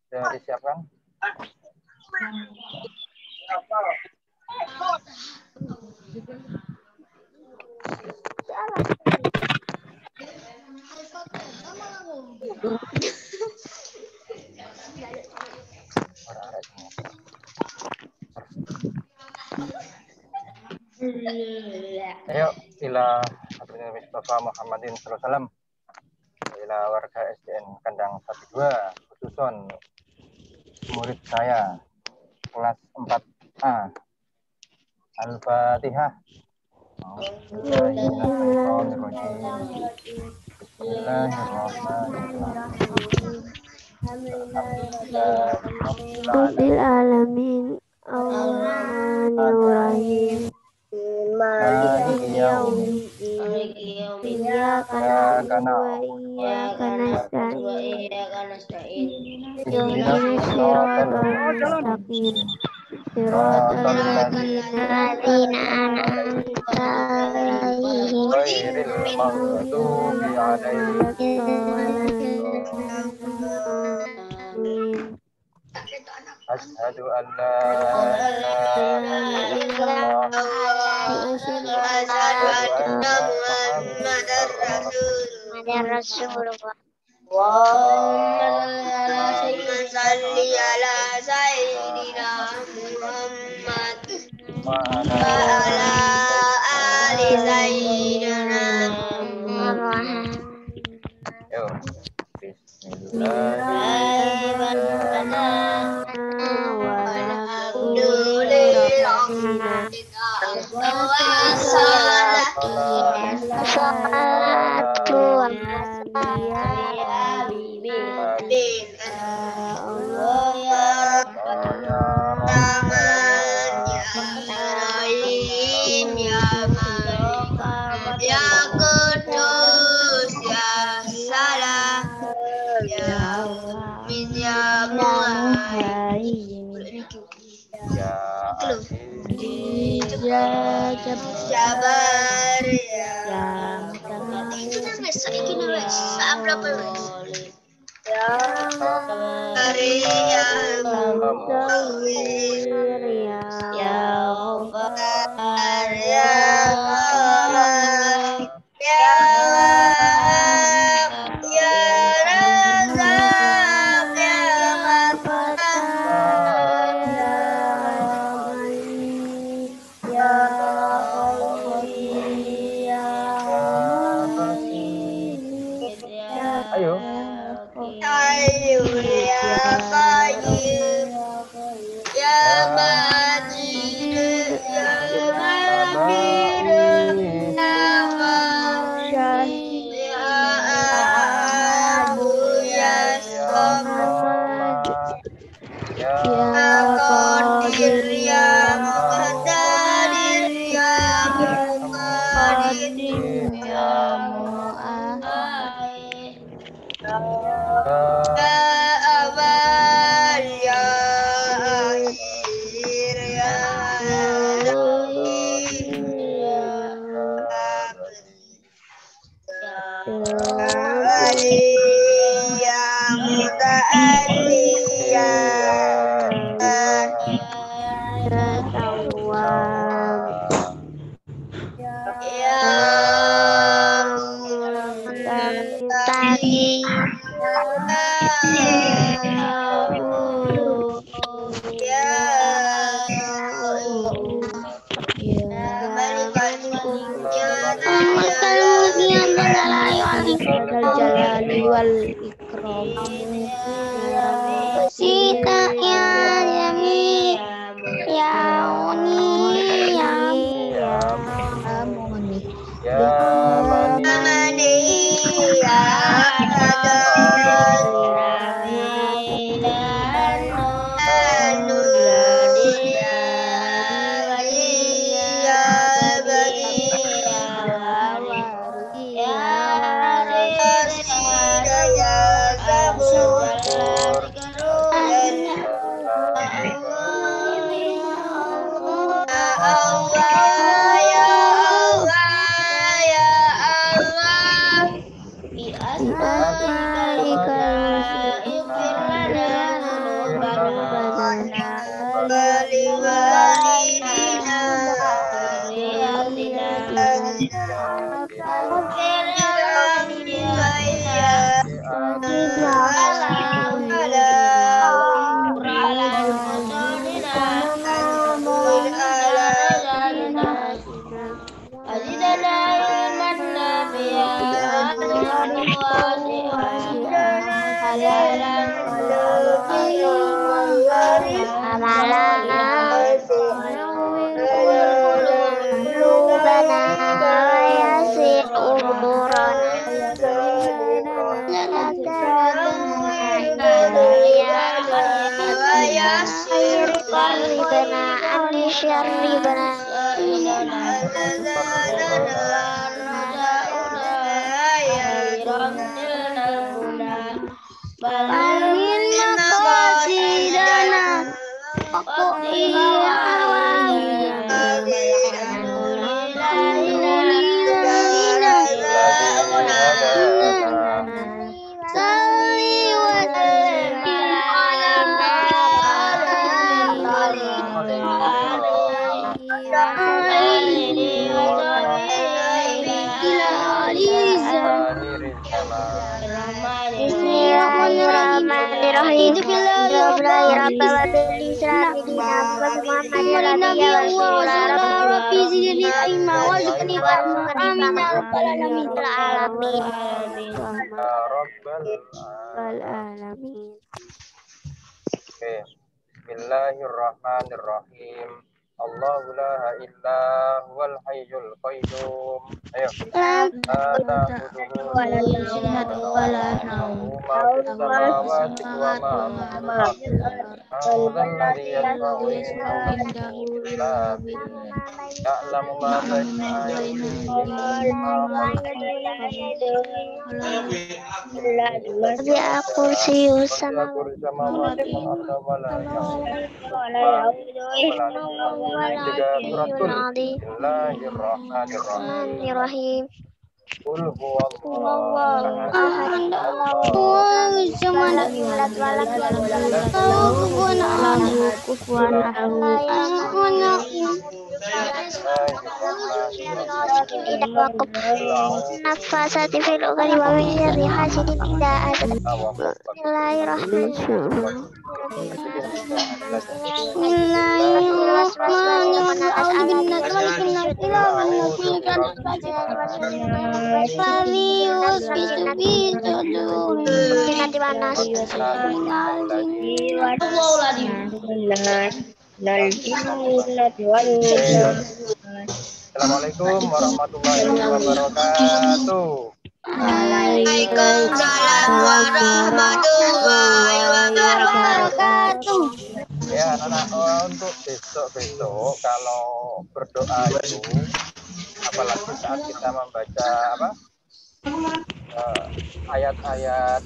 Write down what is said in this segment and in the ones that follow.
Sudah disiapkan? Ayo ila Hadratin Mustafa Muhammadin sallallahu alaihi wasallam, ila warga SDN Kandang 12 khususon murid saya kelas 4A. Al-Fatihah. Rabbil alamin ar-rahmanir-rahim maliki yaumiddin iyyaka na'budu wa iyyaka nasta'in ihdinas siratal mustaqim siratal ladzina an'amta 'alaihim ghairil maghdubi 'alaihim. Asyhadu an la ilaha illallah wa asyhadu anna Muhammadar Rasulullah. Allahumma salli ala sayyidina Muhammad wa wa ala ali sayyidina Muhammad. Yo. Ya Kudus, ya Salam, ya Mu'min, ya Mu'min, Ya ya Jabar, ya itu kan besok ini nulis saat berapa nulis? Ya Maria, ya Ghaffar, ya Qahhar, ya Wahhab, ya Razzaq, ya Fatah, ya Malik, ya Qawi, ya Mu'min, Ayo. Ayo ya Qayyum, ya Majid, ya Makbir, ya Mashid, ya Abu, ya Samad, Ya Qadir, ya Muqtadir, ya Muqaddim, ya Mu'ahid, ya awal, ya akhir, ya rahim, ya wali, ya muta'alli, ya Jalali wal ikram Sita ya Jami ya Uni ya Muni Ya Mani, ya قلوبنا ويسر أمورنا خير قلبنا عن شر Amin maqasidana Waqti Salli wa sallim Bismillahirrahmanirrahim. Bismillahirrahmanirrahim. Allahu la ilaha huwal hayyul qayyum. Ayo. Bismillahirrahmanirrahim. Qul huwallahu ahad. Nafasati fil uqadi wa min syarri hasidin idza hasad. Assalamualaikum warahmatullahi wabarakatuh. Waalaikumsalam warahmatullahi wabarakatuh. Ya anak-anak, untuk besok kalau berdoa itu, apalagi saat kita membaca ayat-ayat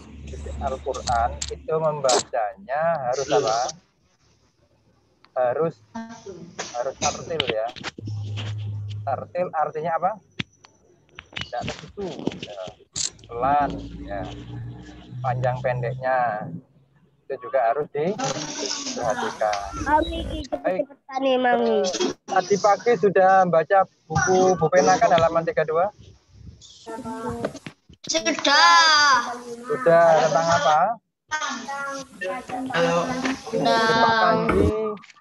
Al-Quran, itu membacanya harus apa? Harus tartil ya. Tartil artinya apa? Tidak begitu ya. Pelan ya. Panjang pendeknya itu juga harus diperhatikan. Tadi pagi sudah baca buku Bu Penaka halaman 32? Sudah tentang apa?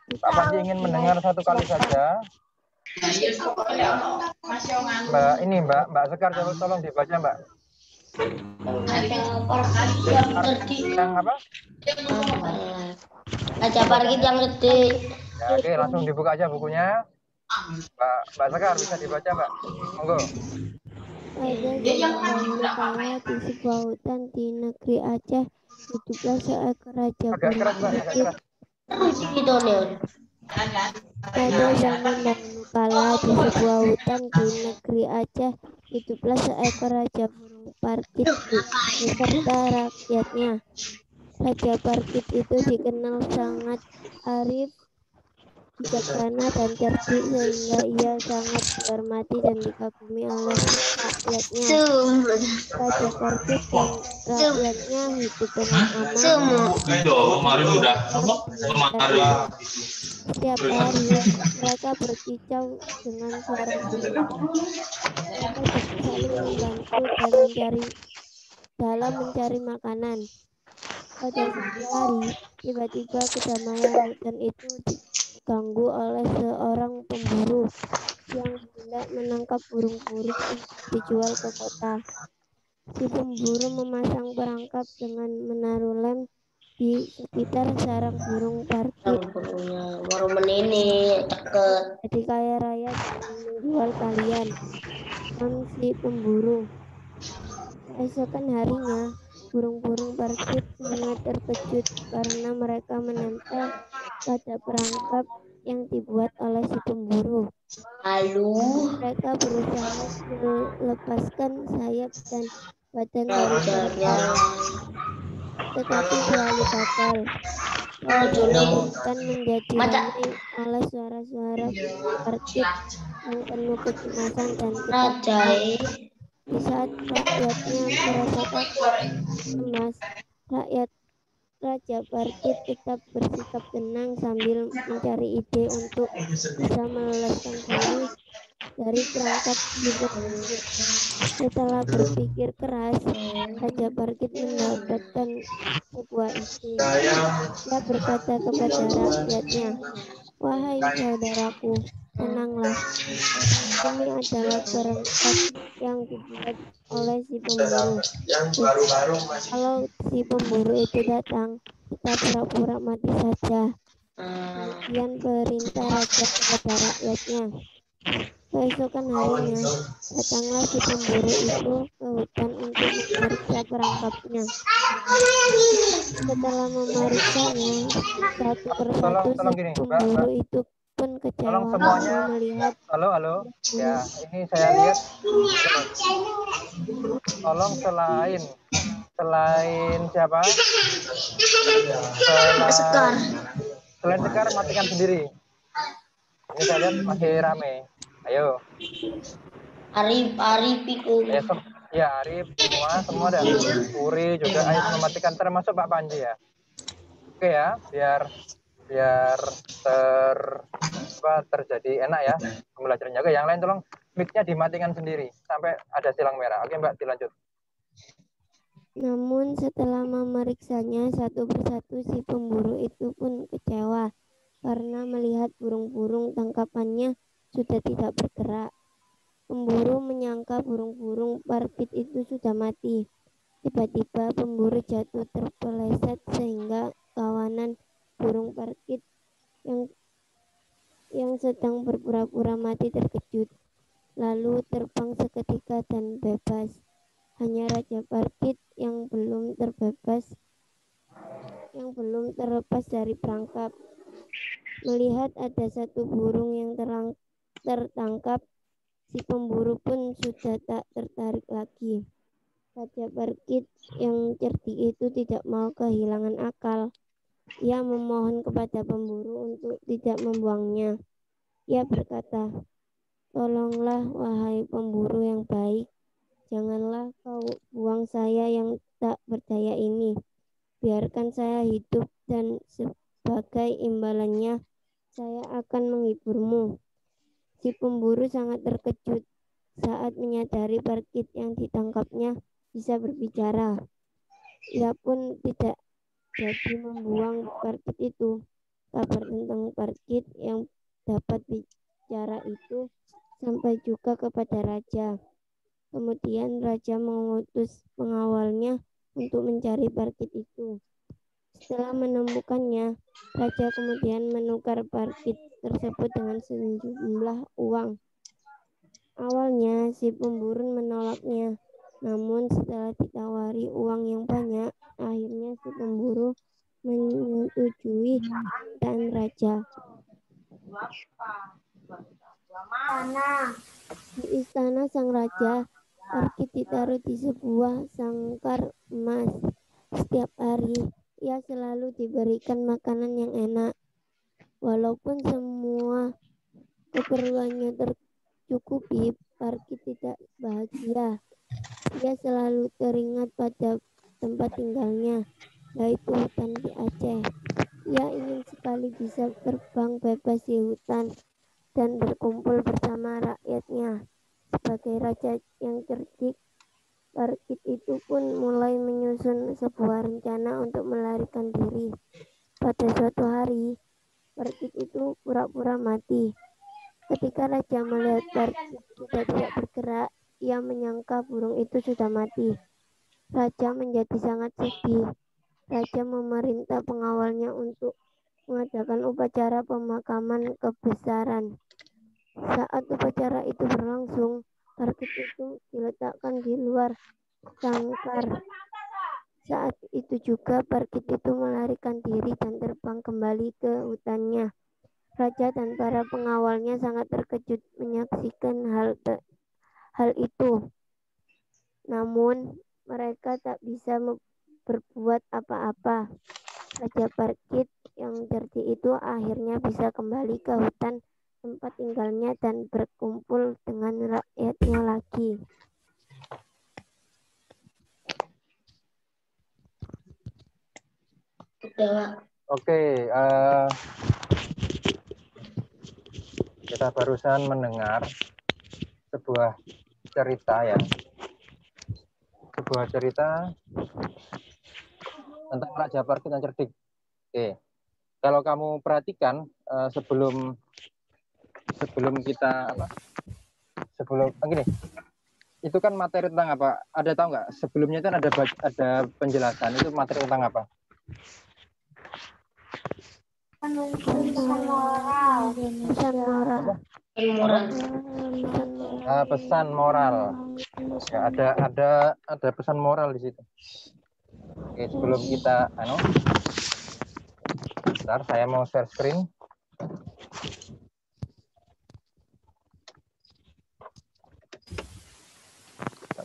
Pak Panji ingin mendengar satu kali saja. Mbak Sekar, tolong dibaca Mbak. Yang apa? Baca parkit yang gede. Ya, oke, langsung dibuka aja bukunya. Mbak Sekar bisa dibaca Mbak. Monggo. Pada di sebuah hutan di negeri Aceh hiduplah seekor raja Agak keras Mbak, agak keras. Pada zaman dahulu kala di sebuah hutan di negeri Aceh hiduplah seekor raja burung parkit beserta rakyatnya. Raja Parkit itu dikenal sangat arif, bijaksana dan cerdik sehingga ia sangat dihormati dan dikagumi oleh rakyatnya. Raja Parkit dan rakyatnya hidup dengan aman. Setiap hari mereka berkicau dengan suara mereka saling membantu dalam mencari makanan. Pada suatu hari, tiba-tiba kedamaian hutan itu diganggu oleh seorang pemburu yang hendak menangkap burung-burung untuk dijual ke kota. Si pemburu memasang perangkap dengan menaruh lem di sekitar sarang burung parkit. Burungnya baru menini deket. Jadi kaya raya dengan menjual kalian, si pemburu. Keesokan harinya, burung-burung parkit sangat terkejut karena mereka menempel pada perangkap yang dibuat oleh si pemburu. Lalu Mereka berusaha melepaskan sayap dan badan dari perangkap, tetapi selalu gagal. Lalu hutan menjadi ramai oleh suara-suara burung parkit yang penuh kecemasan dan ketakutan. Di saat rakyatnya merasa takut dan cemas, rakyat Raja Parkit tetap bersikap tenang sambil mencari ide untuk bisa meloloskan diri dari perangkap si pemburu. Setelah berpikir keras, Raja Parkit mendapatkan sebuah ide. Dia berkata kepada rakyatnya, "Wahai saudaraku, tenanglah. Ini adalah perangkap yang dibuat oleh si pemburu. Kalau si pemburu itu datang, kita pura-pura mati saja." Kemudian perintah raja kepada rakyatnya. Keesokan harinya, datanglah si pemburu itu ke hutan untuk memeriksa perangkapnya. Setelah memeriksanya satu persatu, si Tolong gini, pemburu Mbak. itu pun Tolong kecewa semuanya. karena melihat Halo. Ya, ini saya lihat. Tolong selain siapa? Selain Sekar matikan sendiri. Ini saya lihat masih rame. Ayo. Arif Piku. Ya, Arif semua ada. Puri juga ayo mematikan, termasuk Pak Panji ya. Oke ya, biar terjadi enak ya pembelajarannya. Oke, yang lain tolong mic-nya dimatikan sendiri sampai ada silang merah. Oke Mbak, dilanjut. Namun setelah memeriksanya satu persatu, si pemburu itu pun kecewa karena melihat burung-burung tangkapannya sudah tidak bergerak. Pemburu menyangka burung-burung parkit itu sudah mati. Tiba-tiba pemburu jatuh terpeleset sehingga kawanan burung parkit yang sedang berpura-pura mati terkejut, lalu terbang seketika dan bebas. Hanya Raja Parkit yang belum terlepas dari perangkap. Melihat ada satu burung yang tertangkap, si pemburu pun sudah tak tertarik lagi. Raja Parkit yang cerdik itu tidak mau kehilangan akal. Ia memohon kepada pemburu untuk tidak membuangnya. Ia berkata, "Tolonglah wahai pemburu yang baik. Janganlah kau buang saya yang tak berdaya ini. Biarkan saya hidup dan sebagai imbalannya saya akan menghiburmu." Si pemburu sangat terkejut saat menyadari parkit yang ditangkapnya bisa berbicara. Ia pun tidak jadi membuang parkit itu. Kabar tentang parkit yang dapat bicara itu sampai juga kepada raja. Kemudian raja mengutus pengawalnya untuk mencari parkit itu. Setelah menemukannya, raja kemudian menukar parkit tersebut dengan sejumlah uang. Awalnya si pemburu menolaknya, namun setelah ditawari uang yang banyak, akhirnya si pemburu menyetujui permintaan raja. Di istana sang raja, parkit ditaruh di sebuah sangkar emas. Setiap hari, ia selalu diberikan makanan yang enak. Walaupun semua keperluannya tercukupi, parkit tidak bahagia. Ia selalu teringat pada tempat tinggalnya, yaitu hutan di Aceh. Ia ingin sekali bisa terbang bebas di hutan dan berkumpul bersama rakyatnya. Sebagai raja yang cerdik, Parkit itu pun mulai menyusun sebuah rencana untuk melarikan diri. Pada suatu hari, Parkit itu pura-pura mati. Ketika raja melihat Parkit sudah tidak bergerak, ia menyangka burung itu sudah mati. Raja menjadi sangat sedih. Raja memerintah pengawalnya untuk mengadakan upacara pemakaman kebesaran. Saat upacara itu berlangsung, parkit itu diletakkan di luar sangkar. Saat itu juga parkit itu melarikan diri dan terbang kembali ke hutannya. Raja dan para pengawalnya sangat terkejut menyaksikan hal itu. Namun mereka tak bisa berbuat apa-apa. Raja Parkit yang cerdik itu akhirnya bisa kembali ke hutan tempat tinggalnya dan berkumpul dengan rakyatnya lagi. Oke, kita barusan mendengar sebuah cerita ya. Sebuah cerita tentang Raja Parkit yang cerdik. Oke. Kalau kamu perhatikan sebelum kita gini, itu kan materi tentang apa? Ada tahu nggak? Sebelumnya kan ada penjelasan, itu materi tentang apa? Pesan moral. Pesan moral. Ya, ada pesan moral di situ. Oke, sebelum kita bentar, saya mau share screen.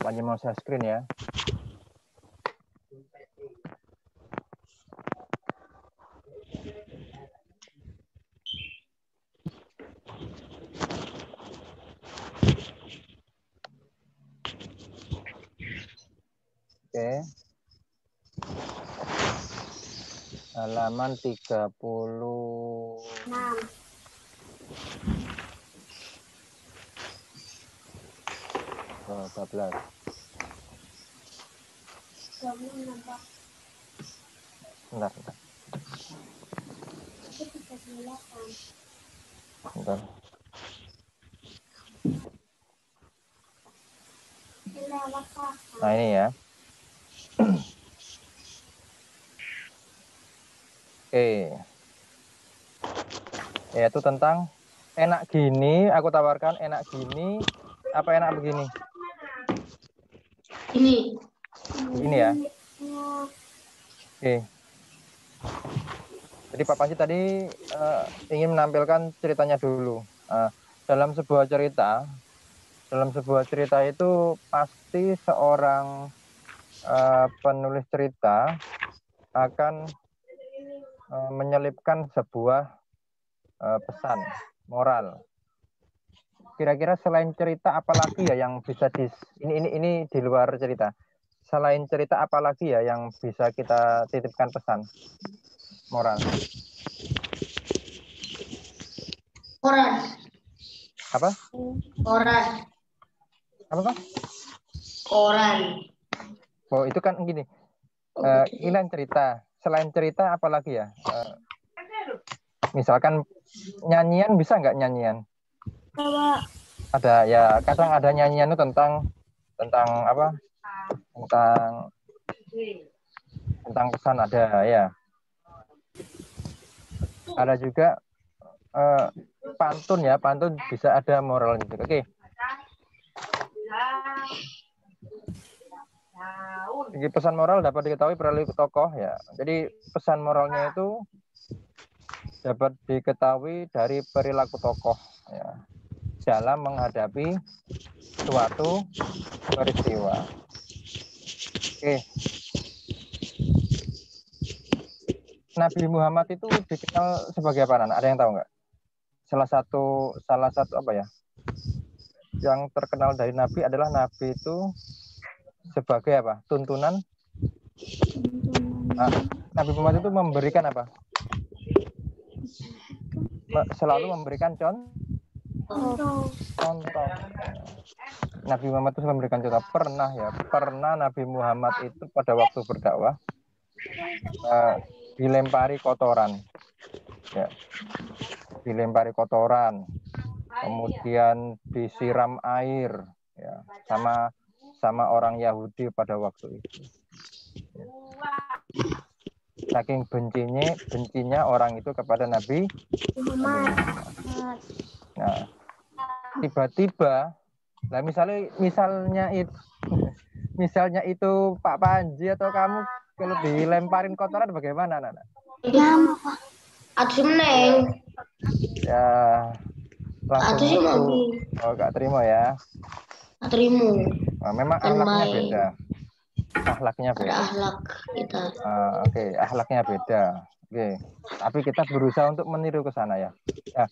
Hanya mau share screen ya. Oke. Halaman 36. 12. Bentar. Nah ini ya. Oke. Yaitu tentang enak gini, aku tawarkan enak gini, apa enak begini? Ini ya. Oke. Jadi Pak Panji tadi ingin menampilkan ceritanya dulu. Dalam sebuah cerita itu pasti seorang penulis cerita akan menyelipkan sebuah pesan moral. Kira-kira selain cerita apalagi ya yang bisa ini di luar cerita. Selain cerita apalagi ya yang bisa kita titipkan pesan moral? Koran. Apa? Koran. Apa Pak? Koran. Oh itu kan gini. Ini cerita. Selain cerita apalagi ya? Misalkan nyanyian bisa nggak nyanyian? Ada ya, kadang ada nyanyian itu tentang apa? Tentang pesan ada ya. Ada juga pantun ya, pantun bisa ada moral gitu. Oke. Jadi pesan moral dapat diketahui melalui tokoh ya. Jadi pesan moralnya itu dapat diketahui dari perilaku tokoh ya, dalam menghadapi suatu peristiwa. Oke. Nabi Muhammad itu dikenal sebagai apa, Nana? Ada yang tahu nggak? Salah satu apa ya? Yang terkenal dari Nabi adalah Nabi itu sebagai apa? Tuntunan. Nabi Muhammad itu memberikan apa? Selalu memberikan contoh. Nabi Muhammad itu memberikan contoh. Pernah Nabi Muhammad itu pada waktu berdakwah dilempari kotoran, ya, dilempari kotoran, kemudian disiram air, ya, sama orang Yahudi pada waktu itu. Saking bencinya orang itu kepada Nabi Muhammad. Nah, tiba-tiba, nah misalnya itu Pak Panji atau kamu kalau dilemparin kotoran bagaimana, Nana? Aduh meneng. Ya langsung Aduh sih itu. mampu. Oh, gak terima ya. Terima. Nah, memang Dan akhlaknya main. beda. Akhlaknya Ada beda. akhlak kita. Oke, akhlaknya beda. Oke. Tapi kita berusaha untuk meniru ke sana ya. Ya,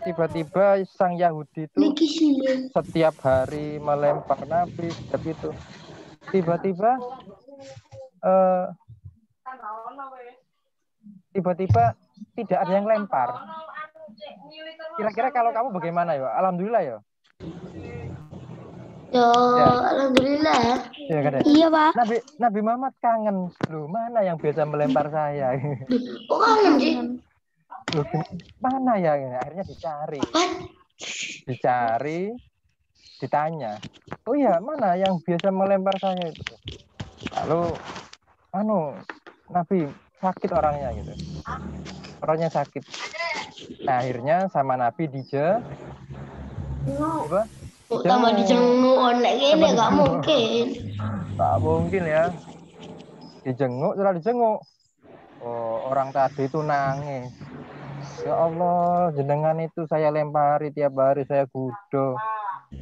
tiba-tiba sang Yahudi itu setiap hari melempar Nabi setiap itu. Tiba-tiba tidak ada yang lempar. Kira-kira kalau kamu bagaimana ya? Alhamdulillah ya. Ya, alhamdulillah. Ya, kan, ya? Iya, Pak. Nabi Muhammad kangen. Loh, mana yang biasa melempar saya? Oh, kangen sih. Loh, mana ya? Akhirnya dicari, ditanya. Oh iya, mana yang biasa melempar saya itu? Lalu, Nabi sakit orangnya gitu. Orangnya sakit. Nah, akhirnya sama Nabi apa? Tambah dijenguk onek gini gak mungkin. Tak mungkin ya. Setelah dijenguk. Oh, orang tadi itu nangis. Ya Allah, jenengan itu saya lempari tiap hari, saya gudo.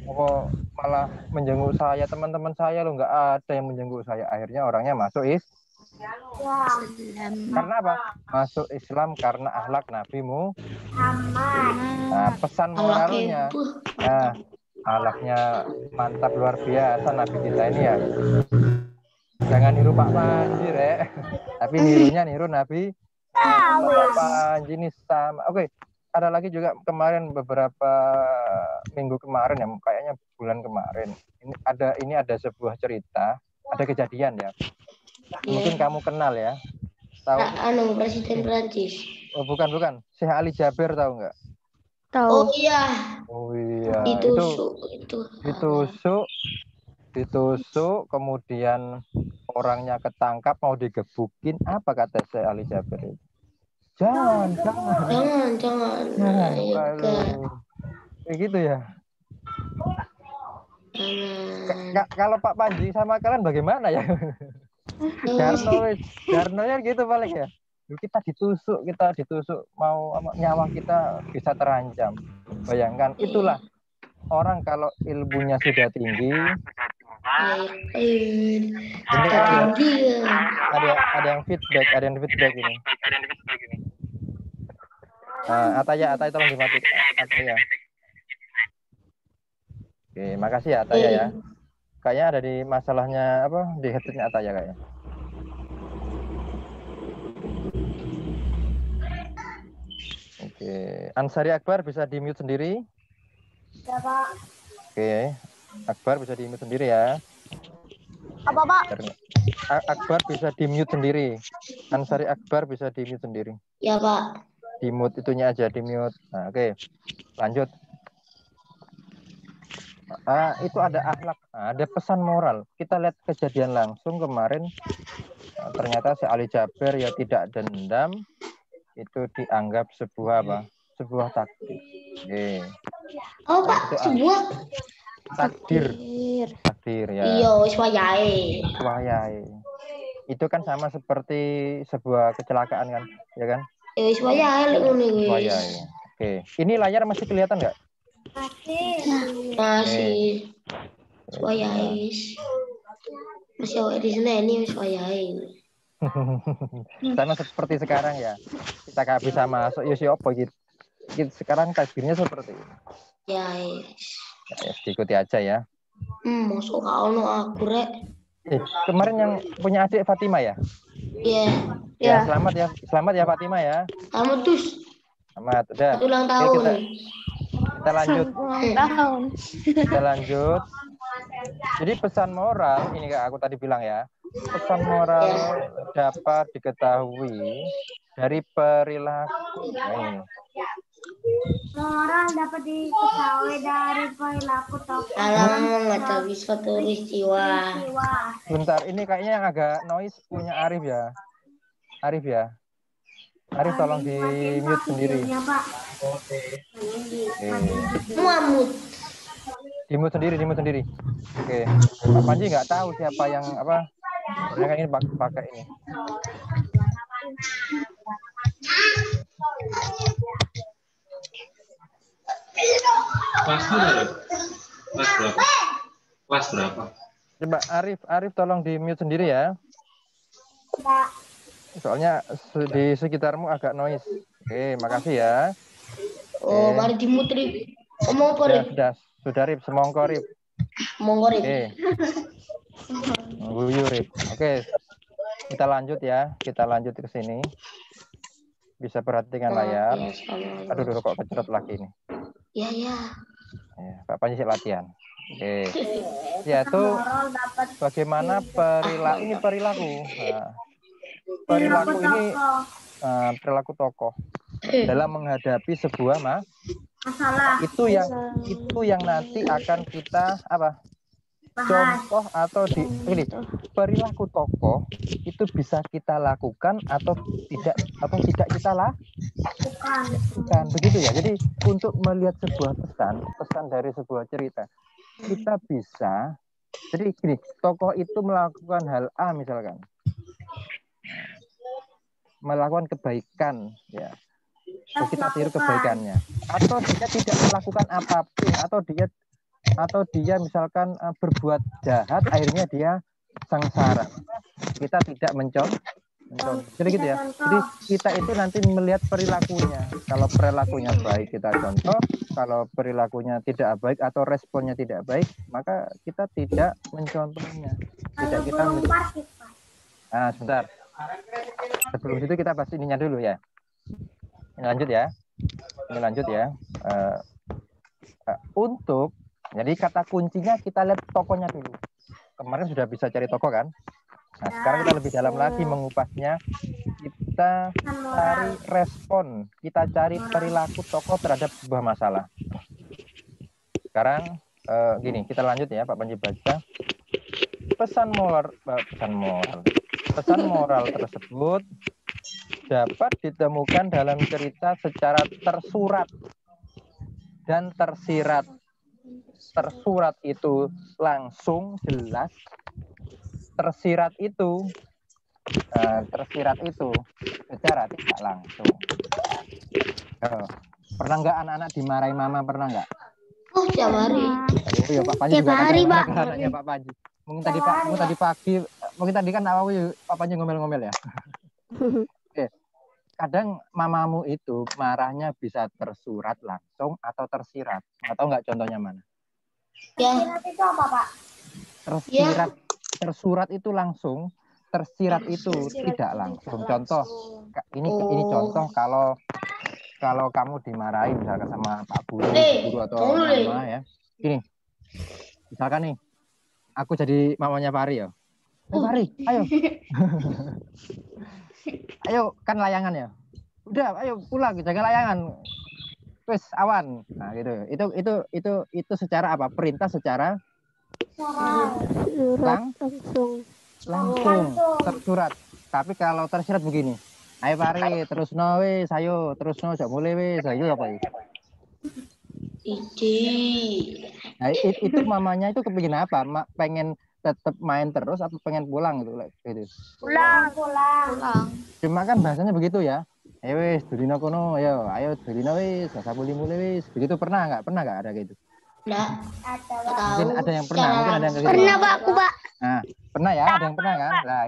Oh, malah menjenguk saya, teman-teman saya lo nggak ada yang menjenguk saya. Akhirnya orangnya masuk karena apa? Masuk Islam karena akhlak Nabi Muhammad. Nah, pesan moralnya, nah, akhlaknya mantap luar biasa Nabi kita ini ya. Jangan niru Pak Panji, Rek. Tapi niru Nabi Pak Panji ini sama. Oke, ada lagi juga kemarin beberapa minggu kemarin ya, kayaknya bulan kemarin. Ini ada sebuah cerita, ada kejadian ya. Mungkin kamu kenal ya. Tahu? Presiden Prancis. Oh, bukan. Syekh Ali Jaber tahu nggak? Tahu. Oh iya. Oh iya. Ditusuk, kemudian orangnya ketangkap mau digebukin. Apa kata Syekh Ali Jaber itu? Jangan. Kayak gitu ya. Kalau Pak Panji sama kalian bagaimana ya? Darno ya gitu paling ya. Kita ditusuk mau nyawa kita bisa terancam. Bayangkan itulah orang kalau ilmunya sudah tinggi. Ada yang feedback ini. Ataya tolong dimatikan. Ataya. Oke, makasih ya Ataya ya. Kayaknya ada di masalahnya di headsetnya Ataya kayaknya. Oke, Ansari Akbar bisa di-mute sendiri? Ya, Pak. Oke, Akbar bisa di-mute sendiri ya. Apa, Pak? Akbar bisa di-mute sendiri. Ansari Akbar bisa di-mute sendiri. Ya, Pak. Di-mute itunya aja, di-mute. Nah, oke. Lanjut. Itu ada akhlak, ada pesan moral. Kita lihat kejadian langsung kemarin. Ternyata si Ali Jaber ya tidak dendam. Itu dianggap sebuah takdir. Okay. Oh, Pak, sebuah takdir ya. Iya, wayahe. Itu kan sama seperti sebuah kecelakaan kan, ya kan? Wayahe ngono wis. Oke. Ini layar masih kelihatan nggak? Masih. Wayahe. Masih awake di sini ini wayahe. Sama seperti sekarang ya. Kita gak bisa masuk ya siapa gitu. Sekarang takdirnya seperti ini. Ya, diikuti aja ya. Masuk ono aku rek. Kemarin yang punya adik Fatima ya? Iya. Ya, selamat ya Fatima ya. Selamat dus. Selamat. Udah. Ulang tahun. Kita lanjut. Kita lanjut. Jadi pesan moral ini Kak, aku tadi bilang ya. Pesan moral dapat diketahui dari perilaku. Moral dapat diketahui dari perilaku tokoh. Dalam mengetahui suatu peristiwa. Bentar, ini kayaknya yang agak noise punya Arif ya. Arif ya. Arif tolong di mute sendiri. Pak. Oke. Muamut. Di mute sendiri. Oke. Pak Panji nggak tahu siapa yang apa. Sebenarnya kan ini pakai ini. Kelas berapa? Kelas berapa? Coba Arif tolong di mute sendiri ya. Soalnya di sekitarmu agak noise. Oke, makasih ya. Oh, mari dimutri. Omong apa, Rip? Sudah Rip, semongko Rip. Monggo, Rip. Oke. Guyu Rip. Oke. Kita lanjut ya. Kita lanjut ke sini. Bisa perhatikan layar. Aduh, kok keceret lagi ini. Ya. Ya, Pak Panji latihan. Oke. Yaitu bagaimana perilaku. Nah, perilaku ini perilaku tokoh dalam menghadapi sebuah Masalah. Itu yang nanti akan kita apa? Contoh atau ini perilaku tokoh itu bisa kita lakukan atau tidak kita lakukan, begitu ya. Jadi untuk melihat sebuah pesan dari sebuah cerita, kita bisa jadi gini, tokoh itu melakukan hal A misalkan, melakukan kebaikan ya, terus kita tiru kebaikannya, atau dia tidak melakukan apapun, atau dia misalkan berbuat jahat, akhirnya dia sengsara, kita tidak mencontoh. Jadi gitu ya. Jadi kita itu nanti melihat perilakunya. Kalau perilakunya baik kita contoh, kalau perilakunya tidak baik atau responnya tidak baik, maka kita tidak mencontohnya. Tidak kita Nah, sebentar. Sebelum itu kita bahas ininya dulu ya. Ini lanjut ya. Untuk jadi kata kuncinya kita lihat tokohnya dulu. Kemarin sudah bisa cari tokoh kan? Nah, sekarang kita lebih dalam lagi mengupasnya. Kita cari respon, kita cari perilaku tokoh terhadap sebuah masalah. Sekarang gini, kita lanjut ya, Pak Panji baca. Pesan moral tersebut dapat ditemukan dalam cerita secara tersurat dan tersirat. Tersurat itu langsung jelas. Tersirat itu secara tidak langsung. Pernah nggak anak-anak dimarahi mama, pernah nggak? Oh, tiap hari. Oh ya, Pak Panji juga hari, Pak. Anaknya Pak Panji. Mungkin tadi pagi, mungkin tadi kan Pak Panji ngomel-ngomel ya. Oke. Kadang mamamu itu marahnya bisa tersurat langsung atau tersirat. Atau nggak contohnya mana? Ya. Itu apa, Pak? Tersirat. Tersurat itu langsung, tersirat itu tidak langsung. Contoh, ini contoh kalau kamu dimarahin misalkan sama Pak Guru atau mama ya. Gini, misalkan nih, aku jadi mamanya Pari ya. Pari, ayo. Ayo, kan layangan ya. Udah, ayo pulang, jaga layangan. Wes awan. Nah, gitu. Itu secara apa? Perintah secara langsung tersurat. Tapi kalau tersirat begini, ayo Pari, terus no wis, ayo terus no, jak mulai wis, ayo apa itu? Nah, itu mamanya itu kepingin apa? Pengen tetap main terus atau pengen pulang gitu? Pulang. Cuma kan bahasanya begitu ya. Ayo wis, dulino kono, ayo dulino wis, sabuli mulai wis. Begitu pernah nggak ada gitu? Enggak. Mungkin ada yang pernah, mungkin ada yang kayak gitu. Pernah, Pak, aku, Pak. Nah, pernah ya, ada yang pernah kan? Nah,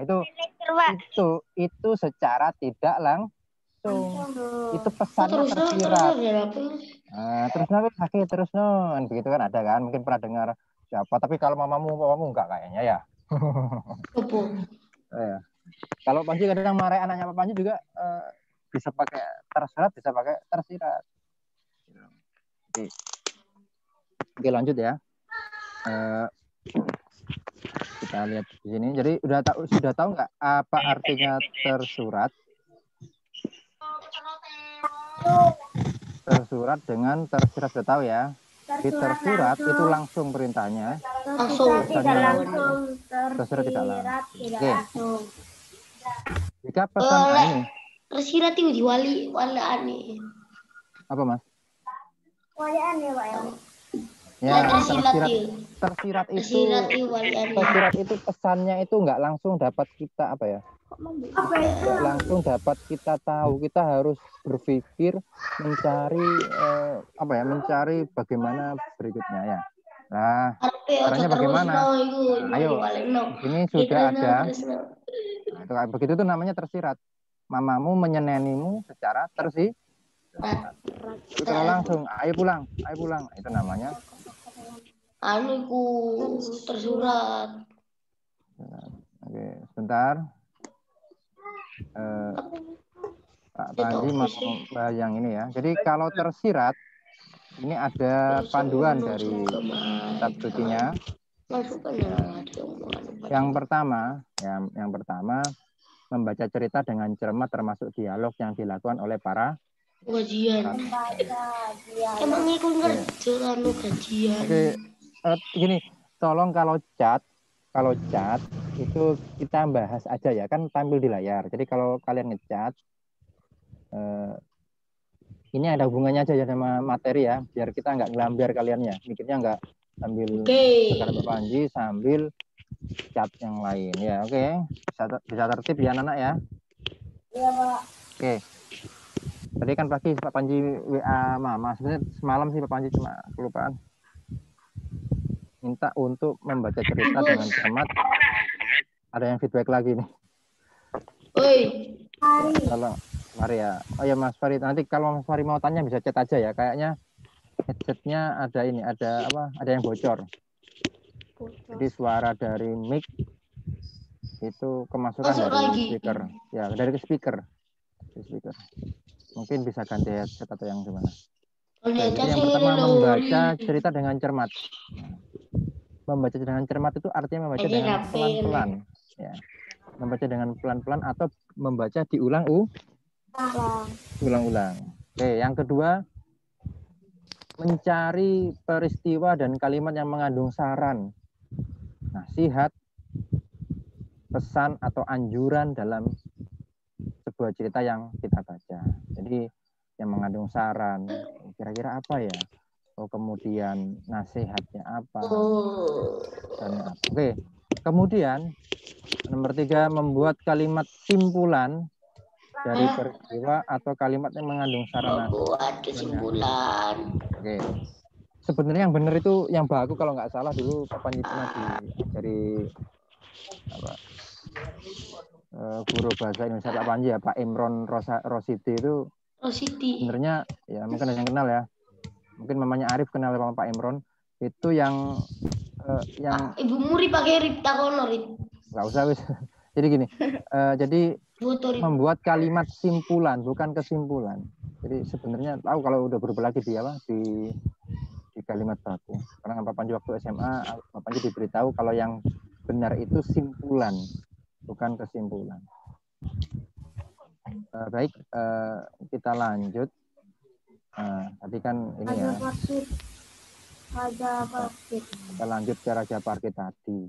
itu secara tidak langsung. Itu pesannya tersirat. Nah, terus begitu kan ada kan? Mungkin pernah dengar siapa, tapi kalau mamamu enggak kayaknya ya. Kalau Panji kadang marahin anaknya Pak Panji juga bisa pakai tersirat, bisa pakai tersirat. Oke, lanjut ya. Kita lihat di sini. Jadi sudah tahu nggak apa artinya tersurat? Tersurat dengan tersirat sudah tahu ya. Di tersurat itu langsung perintahnya. Langsung. Tersirat tidak langsung. Tersirat tidak langsung. Oke. Jika pesan ini tersirat itu di walaan nih. apa Mas? Walian ya Pak ya. Ya, Tersirat tersirat itu pesannya itu nggak langsung dapat kita apa ya? Apa itu? Nggak langsung dapat kita tahu. Kita harus berpikir mencari apa ya? Mencari bagaimana berikutnya ya. Nah, caranya bagaimana? Nah, ayo, ini sudah ada. Nah, itu, begitu tuh namanya tersirat. Mamamu menyenenimu secara tersirat. Kalau langsung, ayo pulang. Itu namanya Anuku tersurat. Oke, sebentar. Pak Panji mau bahas yang ini ya. Jadi kalau tersirat, ini ada panduan dari kitab sucinya. Yang pertama, membaca cerita dengan cermat termasuk dialog yang dilakukan oleh para kajian. Emang ikut ngerjakan kajian. Oke, gini, tolong kalau chat itu kita bahas aja ya, kan tampil di layar. Jadi kalau kalian ngechat, ini ada hubungannya aja ya sama materi ya, biar kita nggak ngelambiar kaliannya, mikirnya nggak sambil sekarang Pak Panji sambil chat yang lain ya. Oke. Bisa tertib ya anak-anak ya. Iya Pak. Oke. Tadi kan pagi Pak Panji WA Mama, sebenarnya semalam sih Pak Panji cuma kelupaan. Minta untuk membaca cerita dengan cermat. Ada yang feedback lagi nih. Oi. Tolong Mari ya. Oh ya Mas Farid, nanti kalau Mas Farid mau tanya bisa chat aja ya. Kayaknya headsetnya ada ini, ada apa? Ada yang bocor. Jadi suara dari mic itu kemasukan dari speaker. Ya, dari speaker. Mungkin bisa ganti headset atau yang gimana. Jadi yang pertama membaca cerita dengan cermat. Membaca dengan cermat itu artinya membaca dengan pelan-pelan. Ya. Membaca dengan pelan-pelan atau membaca diulang-ulang. Oke, yang kedua, mencari peristiwa dan kalimat yang mengandung saran, nasihat, pesan atau anjuran dalam sebuah cerita yang kita baca. Jadi yang mengandung saran, kira-kira apa ya? Oh, kemudian nasihatnya apa? Dan apa? Oke, kemudian nomor 3, membuat kalimat simpulan dari peristiwa atau kalimat yang mengandung saran. Membuat kesimpulan. Oke. Sebenarnya yang benar itu yang baku kalau nggak salah dulu Pak Panji pernah dari apa, guru bahasa Indonesia Pak Panji ya, Pak Imron Rosidi itu. Sebenarnya ya mungkin ada yang kenal ya. Mungkin mamanya Arif kenal sama Pak Imron. Itu yang Ibu Muri pakai Ripta Kono, Rip. Nggak usah wis. Jadi gini. Jadi membuat kalimat simpulan bukan kesimpulan. Jadi sebenarnya tahu kalau udah berubah lagi di kalimat baku. Karena Pak Panji waktu SMA, Pak Panji diberitahu kalau yang benar itu simpulan bukan kesimpulan. Baik, kita lanjut. Tadi kan ini ya. Kita lanjut ke Raja Parkit tadi.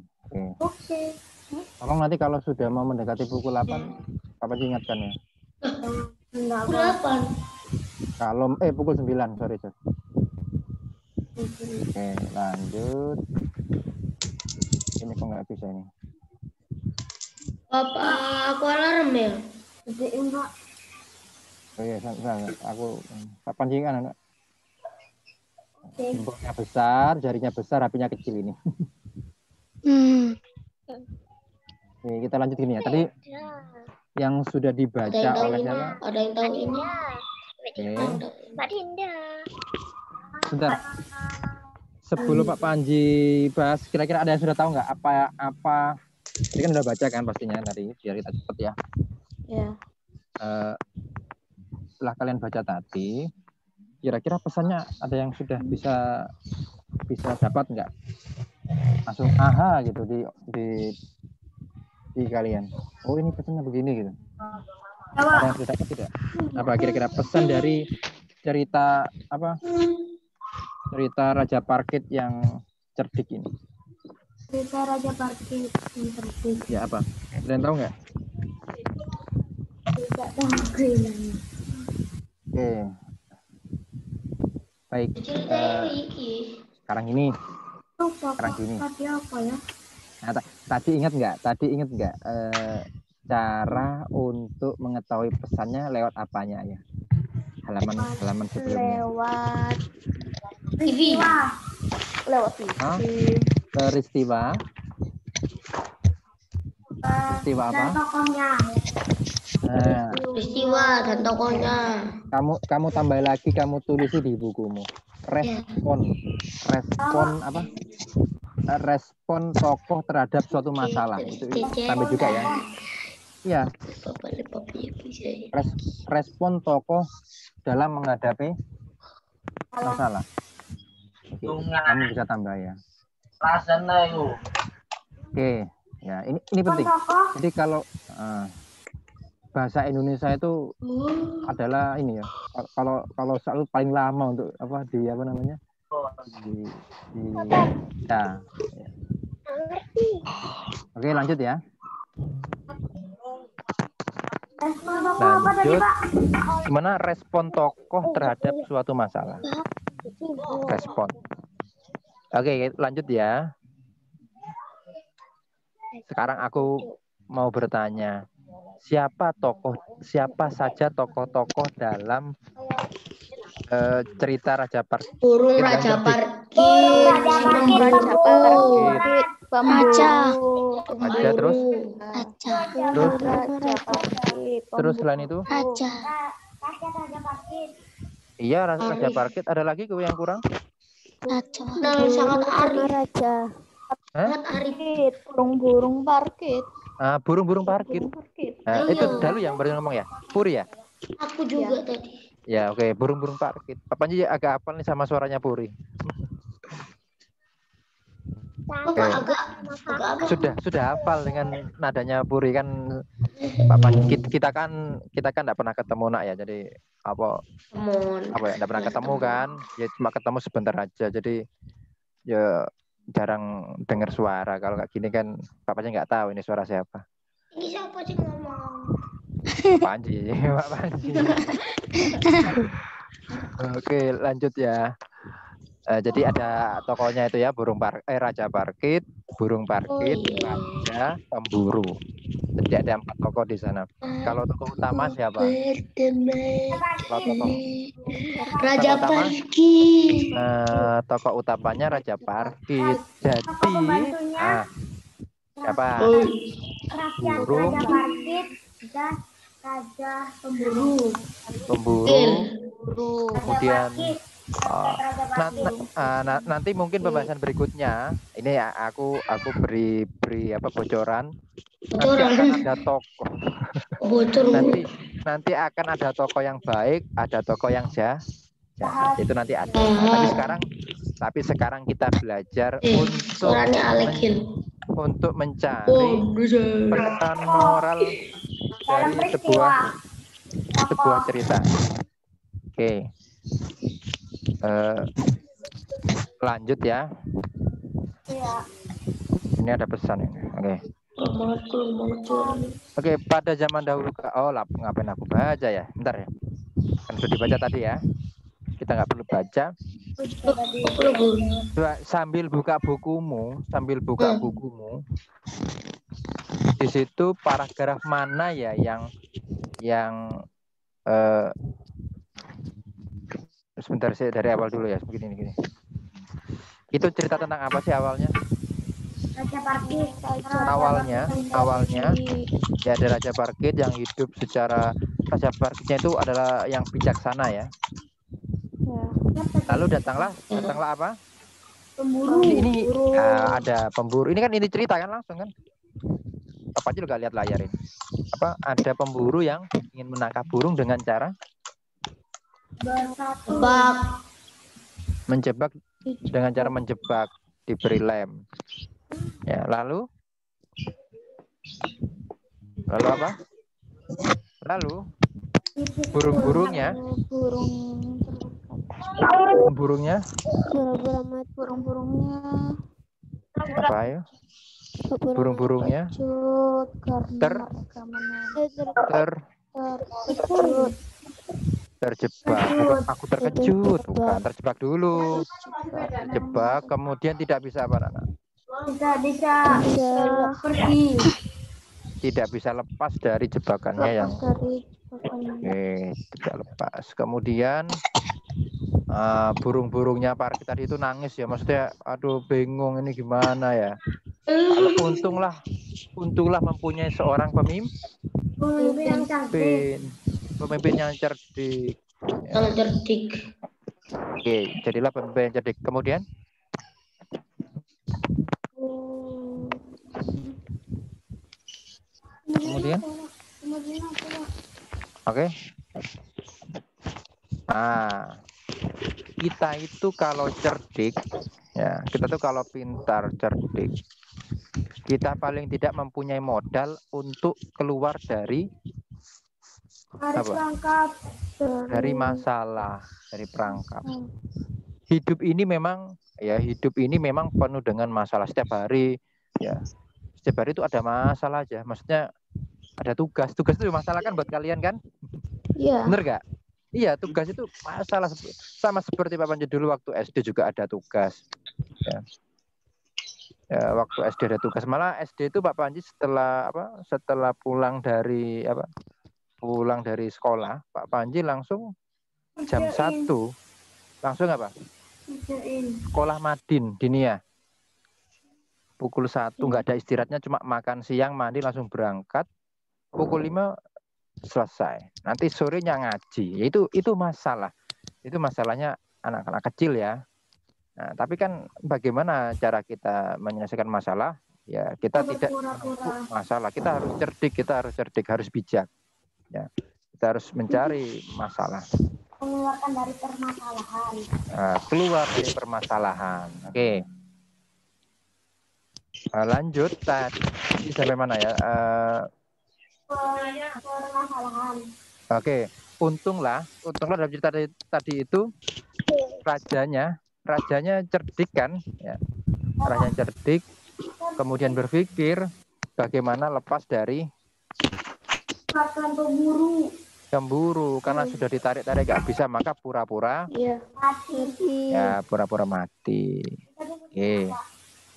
Oke. Tolong nanti kalau sudah mau mendekati pukul 8, Papa ingatkan ya. Pukul 8. Kalau pukul 9, sorry. Oke, lanjut. Ini kok nggak bisa ini. Papa, aku alarm ya. Oh iya, aku Pak Panji kan anak. Jempolnya besar, jarinya besar, HP-nya kecil ini. Oke, kita lanjut gini ya. Tadi yang sudah dibaca oleh siapa? Ada yang tahu ini? Oke. Mbak Dinda. Sebentar. Sebelum Pak Panji bahas, kira-kira ada yang sudah tahu nggak apa? Ini kan udah baca kan pastinya tadi, biar kita cepet ya. Ya. Setelah kalian baca tadi, kira-kira pesannya ada yang sudah bisa dapat nggak? Langsung aha gitu di kalian. Oh ini pesannya begini gitu. Ada yang sudah dapat tidak? Apa kira-kira pesan dari cerita apa? Cerita Raja Parkit yang cerdik ini. Cerita Raja Parkit yang cerdik. Ya apa? Kalian tahu nggak? Oke. Baik. Sekarang ini. Sekarang gini. Tadi apa ya? Nah, tadi ingat nggak cara untuk mengetahui pesannya lewat apanya ya? Halaman sebelumnya. Lewat TV. lewat TV. Hah? Peristiwa apa? Dan tokohnya. Nah, Peristiwa dan tokohnya. kamu tambah lagi, kamu tulisi di bukumu. Respon apa? Respon tokoh terhadap suatu masalah itu tambah juga ya. Iya. Respon tokoh dalam menghadapi masalah. Oke, kamu bisa tambah ya. Oke, ya ini penting. Jadi kalau bahasa Indonesia itu adalah ini ya. Kalau selalu paling lama untuk apa di apa namanya? Ya. Oke, lanjut ya. Lanjut. Gimana respon tokoh terhadap suatu masalah? Respon. Oke, lanjut ya. Sekarang aku mau bertanya, siapa saja tokoh-tokoh dalam cerita Raja Parkit? Burung Raja Parkit. Raja terus selain itu? Raja. Iya, Raja Parkit. Ada lagi yang kurang? Raja. Sangat arif. Raja. Sangat arif. Burung parkit. Burung parkit. Nah, itu Dalu yang baru ngomong ya? Puri ya? Aku juga tadi. Ya, oke. Burung parkit. Papanya agak hafal nih sama suaranya Puri. Oke. Sudah hafal dengan nadanya Puri kan. Kita kan enggak pernah ketemu nak ya. Jadi apa ya, enggak pernah ketemu kan? Ya cuma ketemu sebentar aja. Jadi ya jarang dengar suara. Kalau kayak gini kan papanya nggak tahu ini suara siapa. Ini siapa sih ngomong? Pak Panji. Oke, lanjut ya. Jadi ada tokohnya itu ya, Raja Parkit, Burung Parkit, Raja, Pemburu. Jadi ada 4 tokoh di sana. Kalau tokoh utama siapa? Raja Parkit. Tokoh utamanya Raja Parkit. Jadi siapa? Burung, Raja Parkit dan Raja Pemburu. Kemudian nanti mungkin pembahasan berikutnya ini ya aku beri apa bocoran. Nanti akan ada tokoh. nanti akan ada tokoh yang baik, ada tokoh yang jahat. Itu nanti ada. Tapi sekarang kita belajar untuk mencari pesan moral dari sebuah cerita. Oke. Lanjut ya. Ini ada pesan ini. Oke, pada zaman dahulu ngapain aku baca ya? Bentar ya. Kan sudah dibaca tadi ya. Kita nggak perlu baca. Sambil buka bukumu. Di situ paragraf mana ya yang sebentar saya dari awal dulu ya, begini. Itu cerita tentang apa sih awalnya? Raja Parkit. Awalnya ya ada Raja Parkit yang hidup secara Raja Parkitnya itu adalah yang bijaksana ya. Lalu datanglah apa? Pemburu. Ini ada pemburu. Ini kan ini cerita kan langsung kan? Apa aja juga lihat layar ini. Apa ada pemburu yang ingin menangkap burung dengan cara menjebak dengan cara menjebak, diberi lem. Ya, lalu apa? Lalu burung-burungnya apa ya? Burung-burungnya Terkejut. Terjebak. Aku terkejut. Bukan, terjebak dulu. Nah, terjebak, kemudian tidak bisa apa, Nana? Tidak bisa pergi. Tidak bisa lepas dari jebakannya yang Dari tidak lepas. Kemudian burung-burungnya Parkit tadi itu nangis ya, maksudnya aduh bingung ini gimana ya. Kalau untunglah mempunyai seorang pemimpin yang cerdik. Yang cerdik. Oke, jadilah pemimpin yang cerdik. Kemudian oke. Nah, kita itu kalau cerdik, ya, kita tuh kalau pintar, cerdik, kita paling tidak mempunyai modal untuk keluar dari dari masalah, dari perangkap. Hidup ini memang penuh dengan masalah setiap hari, ya. Setiap hari itu ada masalah aja. Maksudnya ada tugas itu masalah kan buat kalian kan? Iya. Bener gak? Iya, tugas itu masalah, sama seperti Pak Panji dulu waktu SD juga ada tugas. Ya, waktu SD ada tugas. Malah SD itu Pak Panji setelah pulang dari sekolah, Pak Panji langsung jam 1 langsung sekolah Madin Dinia. Pukul 1 nggak ada istirahatnya, cuma makan siang, mandi, langsung berangkat. Pukul 5 selesai. Nanti sorenya ngaji. Itu masalah. Itu masalahnya anak-anak kecil ya. Nah, tapi kan bagaimana cara kita menyelesaikan masalah? Ya, kita tidak menumpuk masalah. Kita harus cerdik, harus bijak. Ya, kita harus mencari masalah. Mengeluarkan dari permasalahan. Keluar dari permasalahan. Oke. Lanjut tadi sampai mana ya? Permasalahan. Oke. Untunglah dalam cerita tadi itu rajanya cerdik kan, ya. Rajanya cerdik, kemudian berpikir bagaimana lepas dari cemburu karena sudah ditarik-tarik gak bisa, maka pura-pura mati. Ya, pura-pura mati. Oke.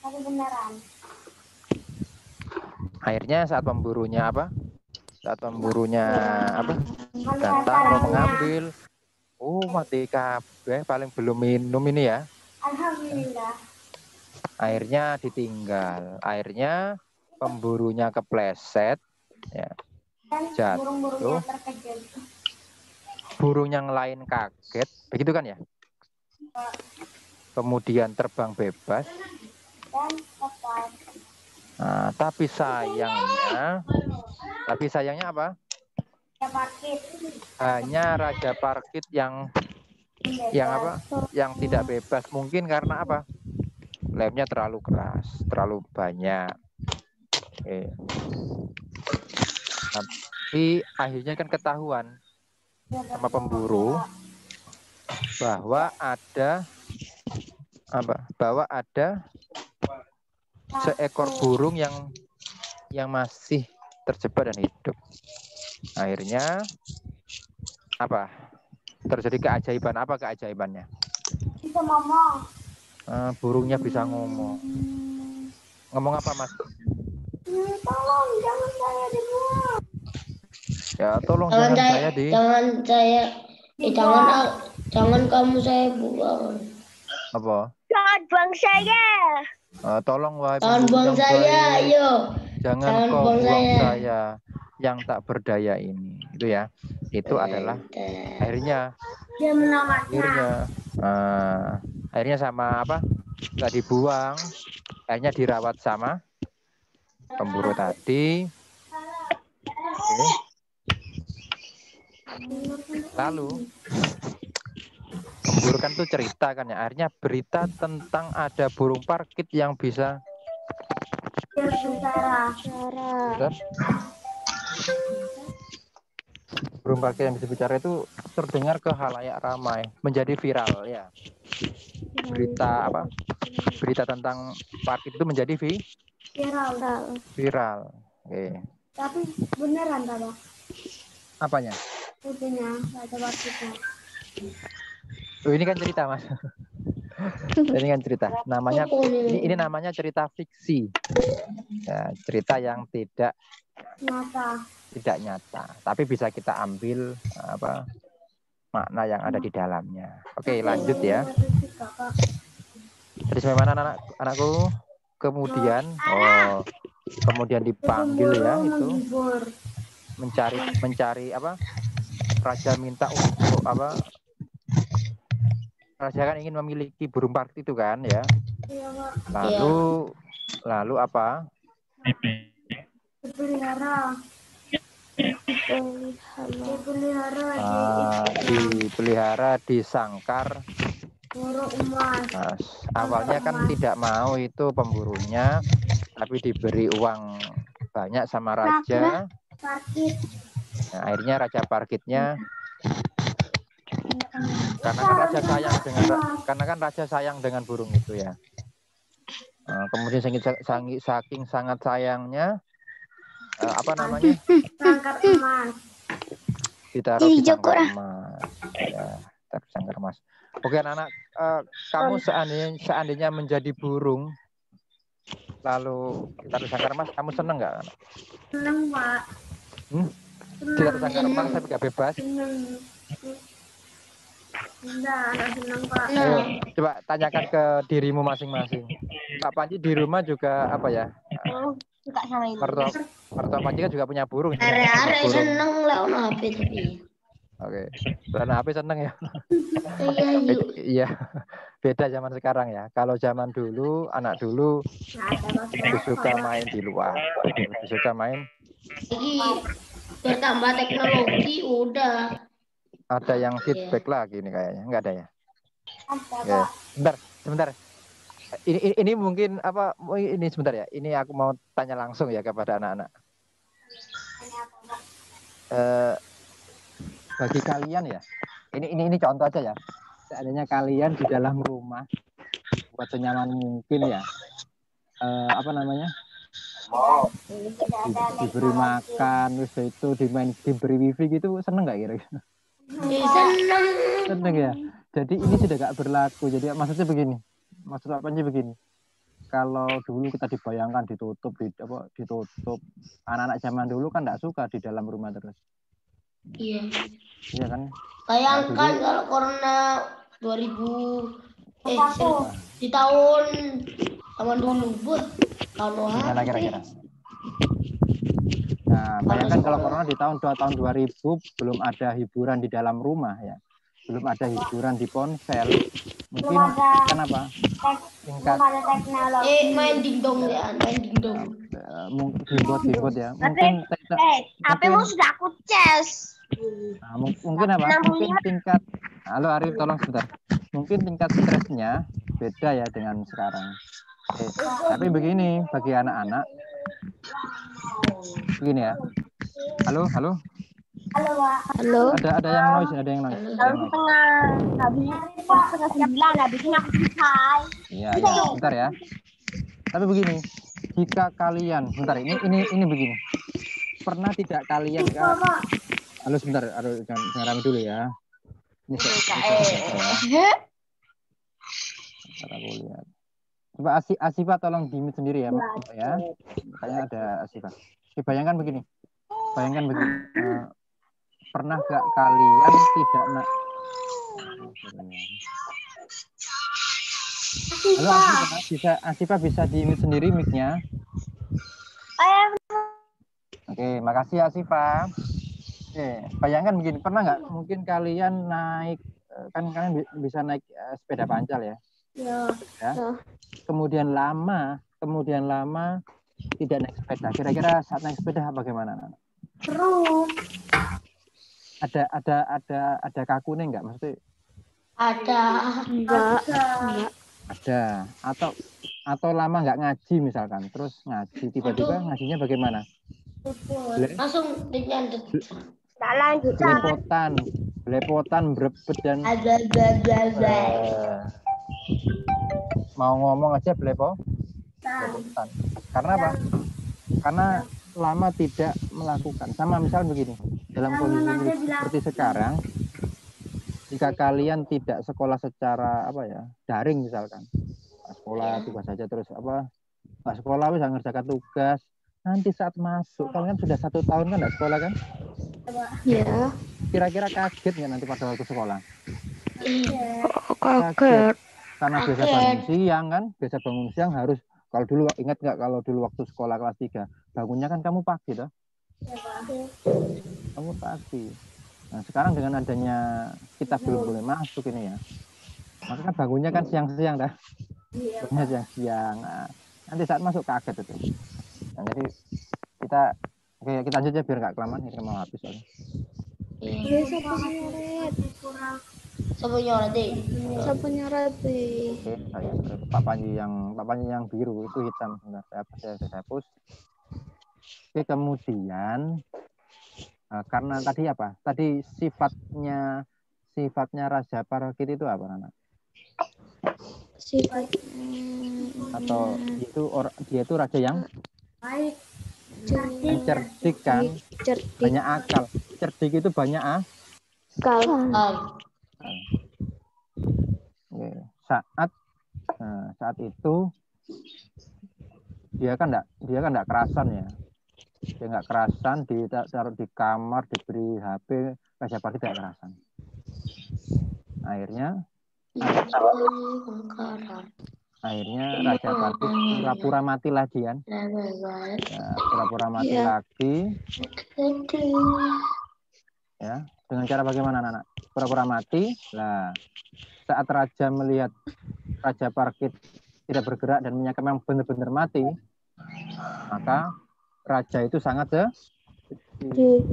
Tapi beneran. Akhirnya saat pemburunya datang mau mengambil, mati kabeh, paling belum minum ini ya. Alhamdulillah. Akhirnya ditinggal. Akhirnya pemburunya kepleset, ya. Jatuh. Burung yang lain kaget, begitu kan ya? Kemudian terbang bebas. Nah, tapi sayangnya apa? Hanya Raja Parkit yang tidak bebas. Mungkin karena apa? Lemnya terlalu keras, terlalu banyak. Tapi akhirnya kan ketahuan sama pemburu bahwa ada seekor burung yang masih terjebak dan hidup. Akhirnya terjadi keajaiban. Apa keajaibannya? Bisa ngomong. Burungnya bisa ngomong. Ngomong apa, Mas? Tolong jangan saya dibuang. Ya, tolong jangan kamu saya buang. Apa? Jangan buang saya. Tolong wahai Jangan buang saya, ayo. Jangan kau buang saya yang tak berdaya ini. Itu ya. Itu adalah akhirnya Dia menamatnya. Akhirnya sama nggak dibuang, akhirnya dirawat sama pemburu tadi. Oke. Lalu pemburu kan tuh cerita kan ya, akhirnya berita tentang ada burung parkit yang bisa berbicara. Burung parkit yang bisa bicara itu terdengar ke halayak ramai, menjadi viral ya. Berita tentang parkit itu menjadi Viral. viral. Oke. Tapi beneran, Bang? Apanya? Itunya, Raja Parkitnya. Oh, ini kan cerita, Mas. Ini kan cerita. Namanya ini namanya cerita fiksi. Ya, cerita yang tidak nyata, tapi bisa kita ambil makna yang ada di dalamnya. Oke, lanjut ya. Terus bagaimana anakku? Kemudian kemudian dipanggil ya itu mencari apa? Raja minta untuk apa? Raja kan ingin memiliki burung parkit itu kan ya. Lalu apa? Dipelihara di sangkar emas. Awalnya kan tidak mau itu pemburunya, tapi diberi uang banyak sama raja. Nah, akhirnya Raja Parkitnya karena kan raja sayang dengan burung itu ya. Kemudian saking sangat sayangnya apa namanya? Sangkar emas. Ditaruh di sangkar emas. Ya, taruh di sangkar emas. Oke anak-anak, kamu seandainya menjadi burung lalu ditaruh di sangkar emas, kamu seneng nggak? Seneng, Pak. Ditaruh sangkar emas tapi nggak bebas? Enggak seneng, Pak. Ayo, coba tanyakan ke dirimu masing-masing. Pak Panji di rumah juga apa ya? Suka sama ini. Mertua Panji kan juga punya burung. Are seneng lah ono HP tapi. Oke. Karena HP seneng ya. Iya, Iya. Beda zaman sekarang ya. Kalau zaman dulu, anak dulu lebih suka main di luar. Lebih suka main. Ini bertambah teknologi udah. Ada yang feedback lagi nih kayaknya. Enggak ada ya? Ya. Sebentar. Ini mungkin apa? Ini sebentar ya. Ini aku mau tanya langsung ya kepada anak-anak. Bagi kalian ya. Ini contoh aja ya. Seandainya kalian di dalam rumah buat senyaman mungkin ya. Apa namanya? Diberi makan, terus itu diberi wifi gitu, seneng nggak kira-kira? Seneng ya. Jadi ini sudah nggak berlaku. Jadi maksudnya begini. Maksud apanya begini. Kalau dulu kita dibayangkan ditutup, anak-anak zaman dulu kan nggak suka di dalam rumah terus. Iya. Iya kan? Bayangkan kalau corona 2000 di tahun dulu, kalau gimana kira-kira? Nah, bayangkan kalau corona di tahun 2000 belum ada hiburan di dalam rumah ya. Belum ada hiburan di ponsel. Mungkin kenapa? Tingkat main dingdong ya, main dingdong. Dibuat ya. Mungkin HP-mu sudah aku cas. Nah, mungkin apa? Mungkin tingkat halo Arif tolong sebentar. Mungkin tingkat stresnya beda ya dengan sekarang. Tapi begini bagi anak-anak. Begini ya. Halo. Halo, Pak. Halo. Ada yang noise. Setengah 9 habisin aku selesai. Iya, bentar ya. Tapi begini, jika kalian, bentar ini begini. Pernah tidak kalian halo sebentar, jangan rame dulu ya. Ini aku lihat. Coba Asifa tolong di mute sendiri ya. Kayaknya ada Asifa. Bayangkan begini. Pernah gak kalian tidak halo Asifa bisa di mute sendiri mic-nya? Oke, makasih Asifa. Oke, bayangkan begini, pernah nggak mungkin kalian naik, kan kalian bisa naik sepeda pancal ya? Ya. Kemudian lama tidak naik sepeda. Kira-kira saat naik sepeda bagaimana? Seru. Ada kakunya nggak? Maksudnya? Ada. Enggak. Ada. Atau lama nggak ngaji misalkan, terus ngaji tiba-tiba ngajinya bagaimana? Langsung dilanjut. Belepotan, berebet dan mau ngomong aja belepotan. Karena apa? Karena lama tidak melakukan. Sama misal begini, dalam kondisi seperti sekarang, jika kalian tidak sekolah secara daring misalkan, sekolah tugas saja terus nggak sekolah bisa ngerjakan tugas, nanti saat masuk kalian sudah 1 tahun kan nggak sekolah kan? Ya. Kira-kira kaget nggak nanti pada waktu sekolah? Kaget. Karena biasa bangun siang kan, biasa bangun siang harus, kalau dulu ingat nggak kalau dulu waktu sekolah kelas 3 bangunnya kan kamu pagi toh? Kamu pagi. Nah sekarang dengan adanya kita belum boleh masuk ini ya, maka kan bangunnya kan siang-siang dah. Bangunnya siang-siang. Nah, nanti saat masuk kaget itu. Nah, jadi kita lanjut aja biar nggak kelamaan, ini mau habis soalnya. Siapa nyoret deh? Oke, saya Pak Panji yang biru itu hitam, sebentar saya hapus. Oke, kemudian karena tadi apa? Tadi sifatnya Raja Parkit itu apa, Nana? Atau dia itu raja yang cerdik kan? Banyak akal. Cerdik itu banyak akal. Saat itu dia kan enggak kerasan ya. Dia enggak kerasan, ditaruh di kamar, diberi HP, Raja Parkit tidak kerasan. Akhirnya Raja Parkit pura-pura mati lagi kan? Pura-pura mati lagi. Ya, dengan cara bagaimana, anak? Pura-pura mati. Nah, saat raja melihat Raja Parkit tidak bergerak dan menyangka memang benar-benar mati, maka raja itu sangat sedih.